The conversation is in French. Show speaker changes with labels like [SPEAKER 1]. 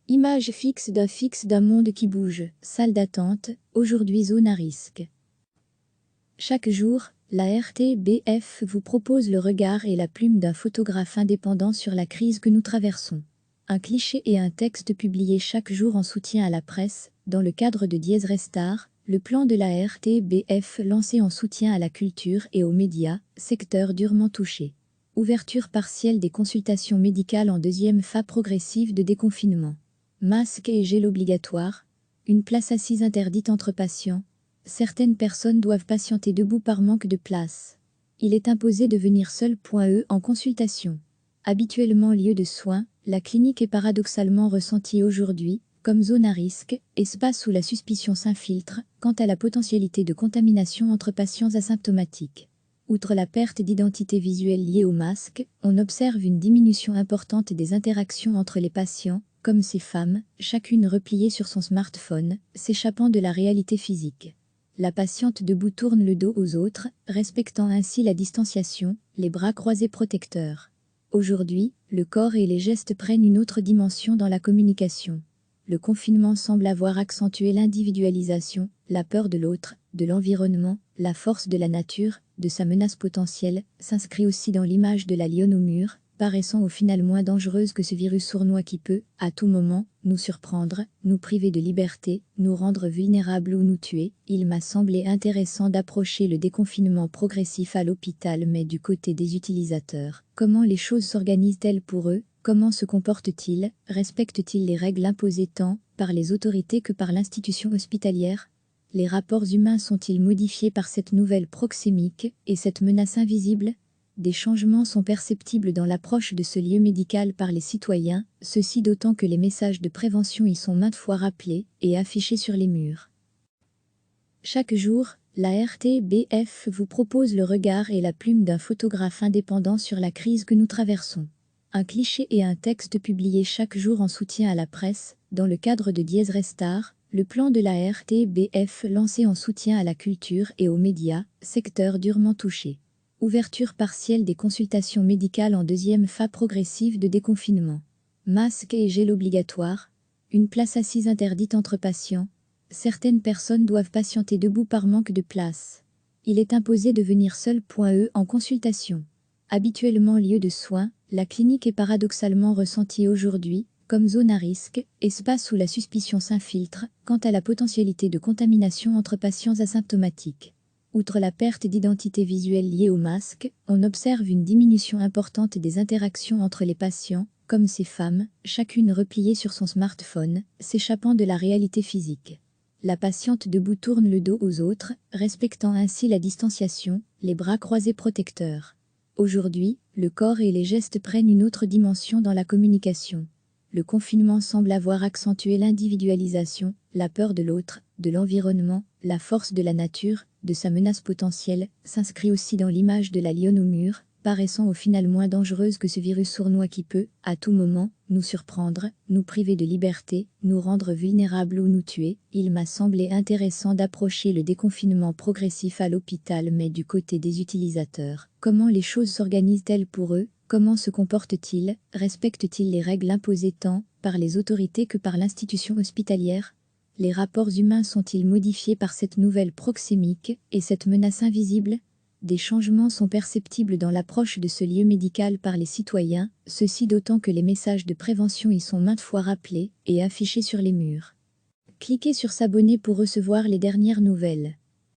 [SPEAKER 1] Image fixe d'un monde qui bouge, salle d'attente, aujourd'hui zone à risque. Chaque jour, la RTBF vous propose le regard et la plume d'un photographe indépendant sur la crise que nous traversons. Un cliché et un texte publiés chaque jour en soutien à la presse, dans le cadre de Dies Restar, le plan de la RTBF lancé en soutien à la culture et aux médias, secteur durement touché. Ouverture partielle des consultations médicales en deuxième phase progressive de déconfinement. Masque et gel obligatoire. Une place assise interdite entre patients. Certaines personnes doivent patienter debout par manque de place. Il est imposé de venir seul. En consultation. Habituellement lieu de soins, la clinique est paradoxalement ressentie aujourd'hui comme zone à risque, espace où la suspicion s'infiltre quant à la potentialité de contamination entre patients asymptomatiques. Outre la perte d'identité visuelle liée au masque, on observe une diminution importante des interactions entre les patients, comme ces femmes, chacune repliée sur son smartphone, s'échappant de la réalité physique. La patiente debout tourne le dos aux autres, respectant ainsi la distanciation, les bras croisés protecteurs. Aujourd'hui, le corps et les gestes prennent une autre dimension dans la communication. Le confinement semble avoir accentué l'individualisation, la peur de l'autre, de l'environnement, la force de la nature, de sa menace potentielle, s'inscrit aussi dans l'image de la lionne au mur, paraissant au final moins dangereuse que ce virus sournois qui peut, à tout moment, nous surprendre, nous priver de liberté, nous rendre vulnérables ou nous tuer. Il m'a semblé intéressant d'approcher le déconfinement progressif à l'hôpital, mais du côté des utilisateurs. Comment les choses s'organisent-elles pour eux? Comment se comportent-ils? Respectent-ils les règles imposées tant par les autorités que par l'institution hospitalière? Les rapports humains sont-ils modifiés par cette nouvelle proxémique et cette menace invisible? Des changements sont perceptibles dans l'approche de ce lieu médical par les citoyens, ceci d'autant que les messages de prévention y sont maintes fois rappelés et affichés sur les murs. Chaque jour, la RTBF vous propose le regard et la plume d'un photographe indépendant sur la crise que nous traversons. Un cliché et un texte publiés chaque jour en soutien à la presse, dans le cadre de Dies Restar, le plan de la RTBF lancé en soutien à la culture et aux médias, secteur durement touché. Ouverture partielle des consultations médicales en deuxième phase progressive de déconfinement. Masque et gel obligatoire. Une place assise interdite entre patients. Certaines personnes doivent patienter debout par manque de place. Il est imposé de venir seul. En consultation. Habituellement lieu de soins, la clinique est paradoxalement ressentie aujourd'hui comme zone à risque, espace où la suspicion s'infiltre quant à la potentialité de contamination entre patients asymptomatiques. Outre la perte d'identité visuelle liée au masque, on observe une diminution importante des interactions entre les patients, comme ces femmes, chacune repliée sur son smartphone, s'échappant de la réalité physique. La patiente debout tourne le dos aux autres, respectant ainsi la distanciation, les bras croisés protecteurs. Aujourd'hui, le corps et les gestes prennent une autre dimension dans la communication. Le confinement semble avoir accentué l'individualisation, la peur de l'autre, de l'environnement, la force de la nature, de sa menace potentielle, s'inscrit aussi dans l'image de la lionne au mur, paraissant au final moins dangereuse que ce virus sournois qui peut, à tout moment, nous surprendre, nous priver de liberté, nous rendre vulnérables ou nous tuer. Il m'a semblé intéressant d'approcher le déconfinement progressif à l'hôpital, mais du côté des utilisateurs. Comment les choses s'organisent-elles pour eux? Comment se comportent-ils? Respectent-ils les règles imposées tant par les autorités que par l'institution hospitalière? Les rapports humains sont-ils modifiés par cette nouvelle proxémique et cette menace invisible? Des changements sont perceptibles dans l'approche de ce lieu médical par les citoyens, ceci d'autant que les messages de prévention y sont maintes fois rappelés et affichés sur les murs. Cliquez sur s'abonner pour recevoir les dernières nouvelles.